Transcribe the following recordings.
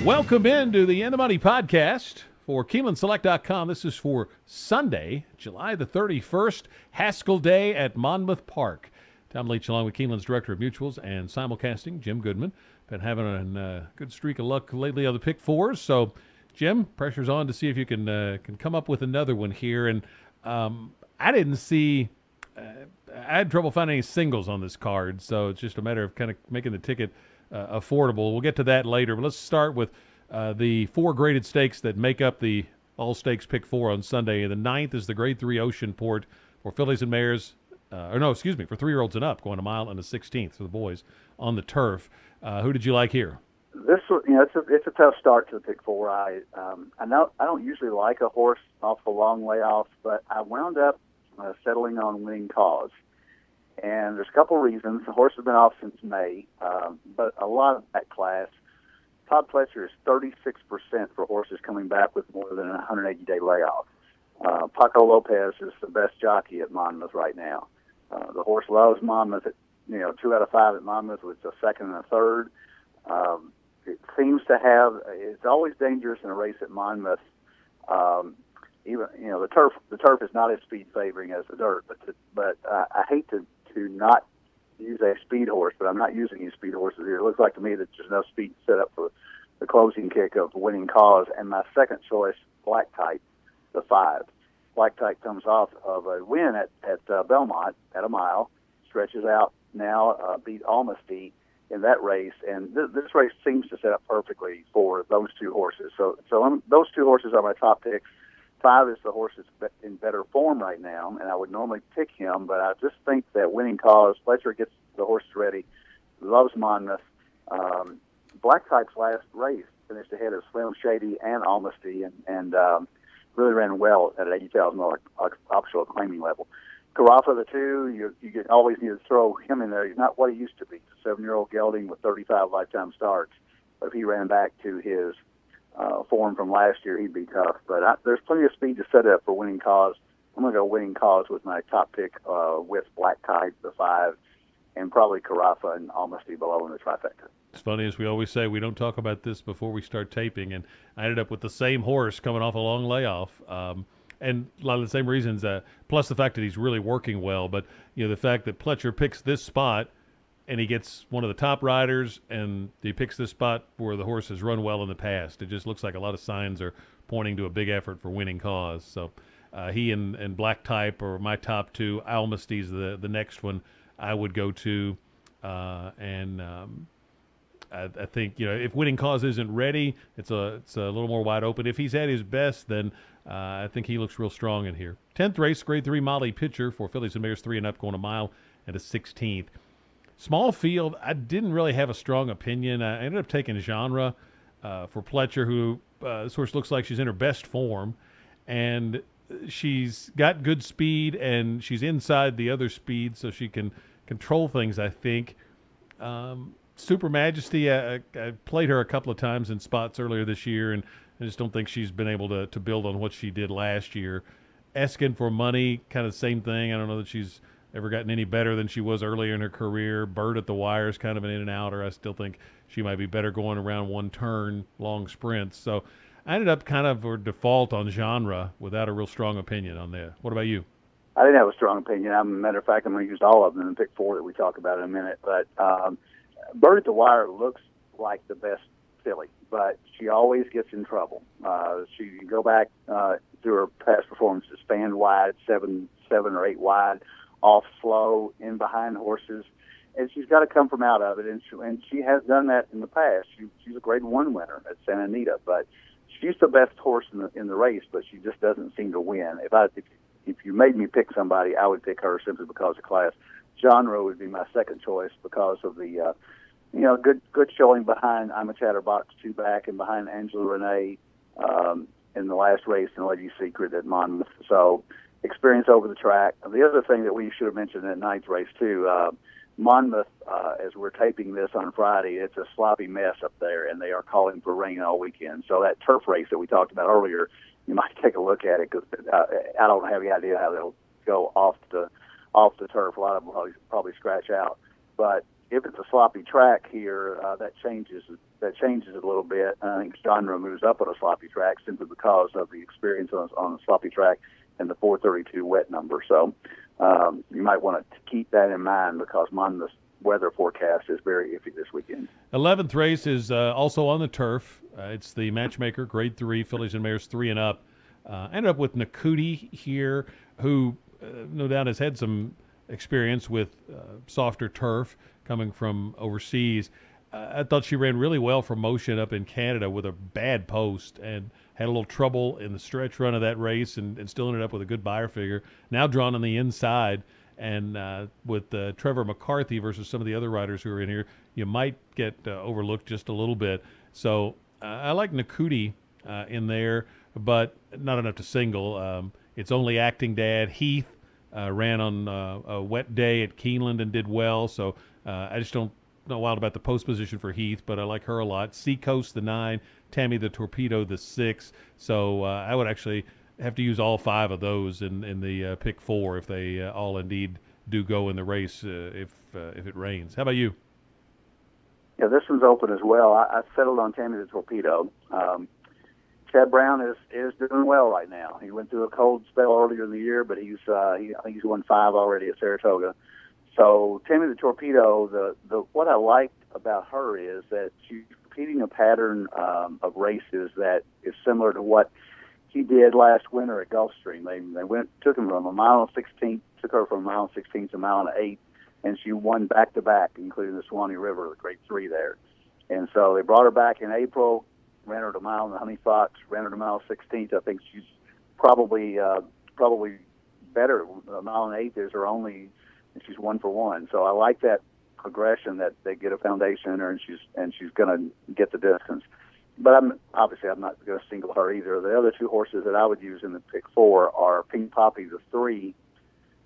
Welcome into the In the Money podcast for KeenelandSelect.com. This is for Sunday, July the 31st, Haskell Day at Monmouth Park. Tom Leach along with Keeneland's Director of Mutuals and Simulcasting, Jim Goodman. Been having a good streak of luck lately on the pick fours. So, Jim, pressure's on to see if you can come up with another one here. And I didn't see I had trouble finding any singles on this card, so it's just a matter of kind of making the ticket affordable. We'll get to that later, but let's start with the four graded stakes that make up the all-stakes pick four on Sunday. The ninth is the Grade 3 Oceanport for fillies and mares, for 3-year-olds and up, going a mile and a 16th for the boys on the turf. Who did you like here? This, it's a tough start to the pick four. I don't usually like a horse off a long layoff, but I wound up settling on Winning Cause. And there's a couple of reasons. The horse has been off since May, but a lot of that class. Todd Pletcher is 36% for horses coming back with more than a 180-day layoff. Paco Lopez is the best jockey at Monmouth right now. The horse loves Monmouth. 2 out of 5 at Monmouth with a second and a third. It seems to have. It's always dangerous in a race at Monmouth. Even the turf is not as speed favoring as the dirt, but I hate to not use a speed horse, but I'm not using any speed horses here. It looks like to me that there's enough speed set up for the closing kick of Winning Cause, and my second choice, Black Type, the 5. Black Type comes off of a win at Belmont at a mile, stretches out now, beat Almasty in that race, and this race seems to set up perfectly for those two horses. So those two horses are my top picks. 5 is the horse that's in better form right now, and I would normally pick him, but I just think that Winning Cause, Pletcher gets the horse ready, loves Monmouth. Black Type's last race finished ahead of Slim Shady and Almasty, and really ran well at an $80,000 optional claiming level. Carafa, the 2, you always need to throw him in there. He's not what he used to be. He's a 7-year-old gelding with 35 lifetime starts, but if he ran back to his form from last year, he'd be tough. But there's plenty of speed to set up for Winning Cause. I'm going to go Winning Cause with my top pick with Black Type, the 5, and probably Carafa and Almasty below in the trifecta. It's funny, as we always say, we don't talk about this before we start taping, and I ended up with the same horse coming off a long layoff. And a lot of the same reasons, plus the fact that he's really working well. But, the fact that Pletcher picks this spot and he gets one of the top riders, and he picks this spot where the horse has run well in the past. It just looks like a lot of signs are pointing to a big effort for Winning Cause. So he and Black Type are my top 2. Almasty's the next one I would go to. I think, if Winning Cause isn't ready, it's a little more wide open. If he's at his best, then I think he looks real strong in here. 10th race, Grade 3 Molly Pitcher for fillies and mares 3 and up, going a mile and a 16th. Small field, I didn't really have a strong opinion. I ended up taking Genre for Pletcher, who this horse looks like she's in her best form, and she's got good speed, and she's inside the other speed, so she can control things, I think. Super Majesty, I played her a couple of times in spots earlier this year, and I just don't think she's been able to build on what she did last year. Eskin for Money, kind of the same thing. I don't know that she's ever gotten any better than she was earlier in her career. Bird at the Wire is kind of an in-and-outer. I still think she might be better going around one turn, long sprints. So I ended up kind of for default on Genre without a real strong opinion on that. What about you? I didn't have a strong opinion. As a matter of fact, I'm going to use all of them in pick 4 that we talk about in a minute. But Bird at the Wire looks like the best filly, but she always gets in trouble. She can go back through her past performances, stand wide, 7 or 8 wide, off slow, in behind horses, and she's got to come from out of it, and she has done that in the past. She's a Grade 1 winner at Santa Anita, but she's the best horse in the race, but she just doesn't seem to win. If you made me pick somebody, I would pick her simply because of class. Genre would be my second choice because of the good showing behind I'm a Chatterbox 2 back and behind Angela Renee in the last race in Lady Secret at Monmouth. So experience over the track. The other thing that we should have mentioned in ninth race too, Monmouth, as we're taping this on Friday, it's a sloppy mess up there, and they are calling for rain all weekend. So that turf race that we talked about earlier, you might take a look at it because I don't have any idea how they'll go off the turf. A lot of them probably scratch out. But if it's a sloppy track here, that changes it a little bit. I think genre moves up on a sloppy track simply because of the experience on a sloppy track and the 432 wet number. So you might want to keep that in mind because Monmouth's weather forecast is very iffy this weekend. 11th race is also on the turf. It's the Matchmaker Grade 3 Fillies and Mares 3 and up. Ended up with Nakuti here, who no doubt has had some experience with softer turf coming from overseas. I thought she ran really well from motion up in Canada with a bad post and had a little trouble in the stretch run of that race and still ended up with a good buyer figure. Now drawn on the inside, and with Trevor McCarthy versus some of the other riders who are in here, you might get overlooked just a little bit. So I like Nakuti in there, but not enough to single. It's only Acting Dad. Heath ran on a wet day at Keeneland and did well, so I just don't know wild about the post position for Heath, but I like her a lot. Seacoast, the 9, Tammy the Torpedo, the 6. So I would actually have to use all 5 of those in the pick 4 if they all indeed do go in the race if it rains. How about you? Yeah, this one's open as well. I settled on Tammy the Torpedo. Chad Brown is doing well right now. He went through a cold spell earlier in the year, but I think he's won 5 already at Saratoga. So Tammy the Torpedo, what I liked about her is that she's repeating a pattern of races that is similar to what he did last winter at Gulfstream. They took him from a mile and 16, took her from a mile and 16 to a mile and 8, and she won back to back, including the Swanee River, the Grade 3 there. And so they brought her back in April, ran her to a mile in the Honey Fox, ran her to a mile 16th. I think she's probably better. A mile and 8 is her only. And she's 1 for 1. So I like that progression that they get a foundation in her, and she's going to get the distance. But I'm not going to single her either. The other 2 horses that I would use in the pick 4 are Pink Poppy, the 3.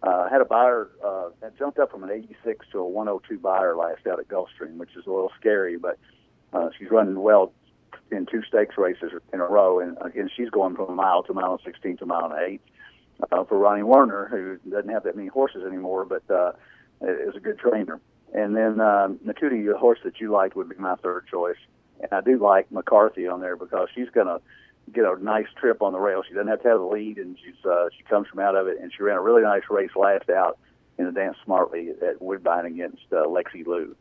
Had a buyer that jumped up from an 86 to a 102 buyer last out at Gulfstream, which is a little scary. But she's running well in 2 stakes races in a row, and again she's going from a mile to a mile and 16 to a mile and 8. For Ronnie Werner, who doesn't have that many horses anymore, but is a good trainer. And then Nakuti, the horse that you liked, would be my 3rd choice. And I do like McCarthy on there because she's going to get a nice trip on the rail. She doesn't have to have the lead, and she comes from out of it. And she ran a really nice race last out in the Dance Smartly at Woodbine against Lexi Liu.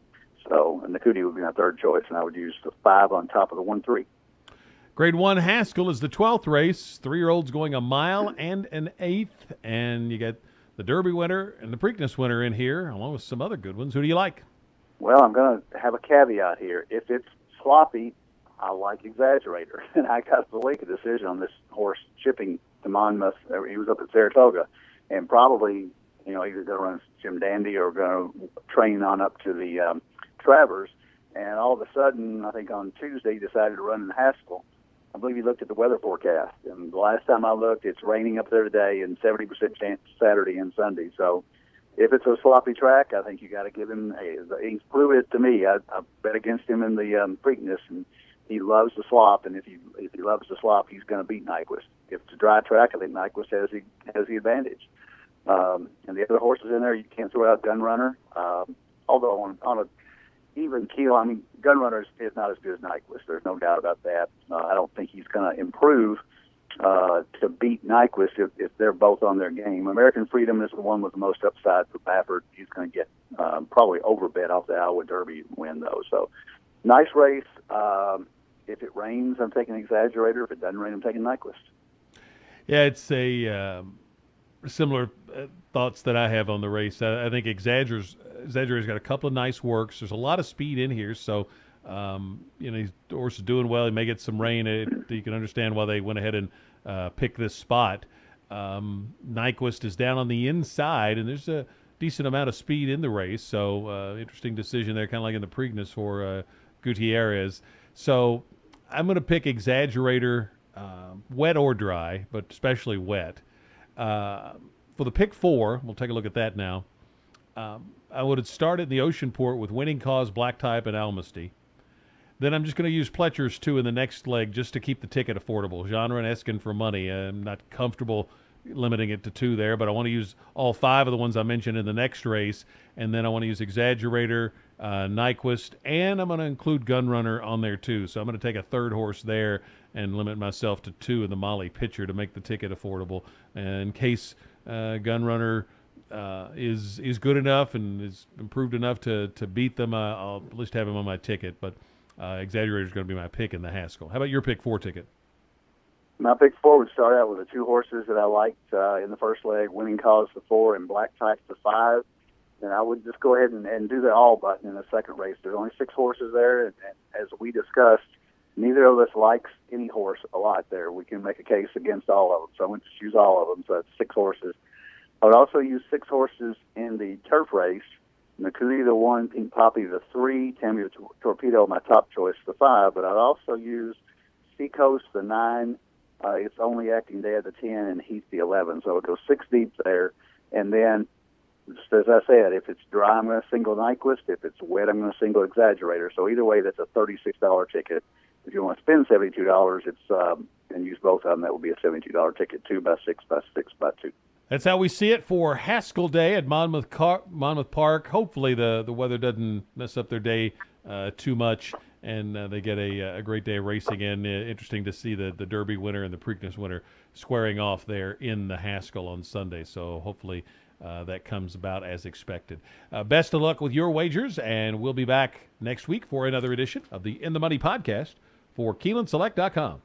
So Nakuti would be my 3rd choice, and I would use the 5 on top of the 1-3. Grade 1 Haskell is the 12th race. 3-year-olds going a mile and an 1/8. And you get the Derby winner and the Preakness winner in here, along with some other good ones. Who do you like? Well, I'm going to have a caveat here. If it's sloppy, I like Exaggerator. And I got to make a decision on this horse chipping to Monmouth. He was up at Saratoga. And probably, either going to run Jim Dandy or going to train on up to the Travers. And all of a sudden, I think on Tuesday, he decided to run in Haskell. I believe he looked at the weather forecast, and the last time I looked, it's raining up there today and 70% chance Saturday and Sunday. So if it's a sloppy track, I think you got to give him he's proven it to me. I bet against him in the Preakness, and he loves the slop, and if he loves the slop, he's going to beat Nyquist. If it's a dry track, I think Nyquist has the advantage. And the other horses in there, you can't throw out Gunrunner, although on a even keel, Gunrunner is not as good as Nyquist. There's no doubt about that. I don't think he's going to improve to beat Nyquist if they're both on their game. American Freedom is the one with the most upside for Baffert. He's going to get probably overbet off the Iowa Derby win, though. So, nice race. If it rains, I'm taking Exaggerator. If it doesn't rain, I'm taking Nyquist. Yeah, it's a similar thoughts that I have on the race. I think Exaggerator's got a couple of nice works. There's a lot of speed in here, so the horse is doing well. He may get some rain. You can understand why they went ahead and picked this spot. Nyquist is down on the inside, and there's a decent amount of speed in the race. So interesting decision there, kind of like in the Preakness for Gutierrez. So I'm going to pick Exaggerator, wet or dry, but especially wet. For the pick 4, we'll take a look at that now. I would have started in the Oceanport with Winning Cause, Black Type, and Almasty. Then I'm just going to use Pletcher's 2 in the next leg just to keep the ticket affordable. Genre and Eskin for money. I'm not comfortable limiting it to 2 there, but I want to use all 5 of the ones I mentioned in the next race, and then I want to use Exaggerator Nyquist, and I'm going to include Gunrunner on there too. So I'm going to take a third horse there and limit myself to 2 in the Molly Pitcher to make the ticket affordable. And in case Gunrunner is good enough and is improved enough to beat them, I'll at least have him on my ticket. But Exaggerator is going to be my pick in the Haskell. How about your pick 4 ticket? My pick 4 would start out with the 2 horses that I liked in the first leg, Winning Cause the 4 and Black Type the 5. And I would just go ahead and do the all button in the second race. There's only 6 horses there, and as we discussed, neither of us likes any horse a lot there. We can make a case against all of them, so I went to choose all of them, so that's 6 horses. I would also use 6 horses in the turf race, Nakudi the 1, Pink Poppy the 3, Tammy the Torpedo, my top choice, the 5, but I'd also use Seacoast the 9, It's Only Acting Dad the 10, and Heath the 11, so it goes 6 deep there, and then just as I said, if it's dry, I'm going to single Nyquist. If it's wet, I'm going to single Exaggerator. So either way, that's a $36 ticket. If you want to spend $72, and use both of them, that would be a $72 ticket, 2 by 6 by 6 by 2. That's how we see it for Haskell Day at Monmouth Park. Hopefully the weather doesn't mess up their day too much, and they get a great day of racing in. Interesting to see the Derby winner and the Preakness winner squaring off there in the Haskell on Sunday. So hopefully that comes about as expected. Best of luck with your wagers, and we'll be back next week for another edition of the In the Money podcast for KeenelandSelect.com.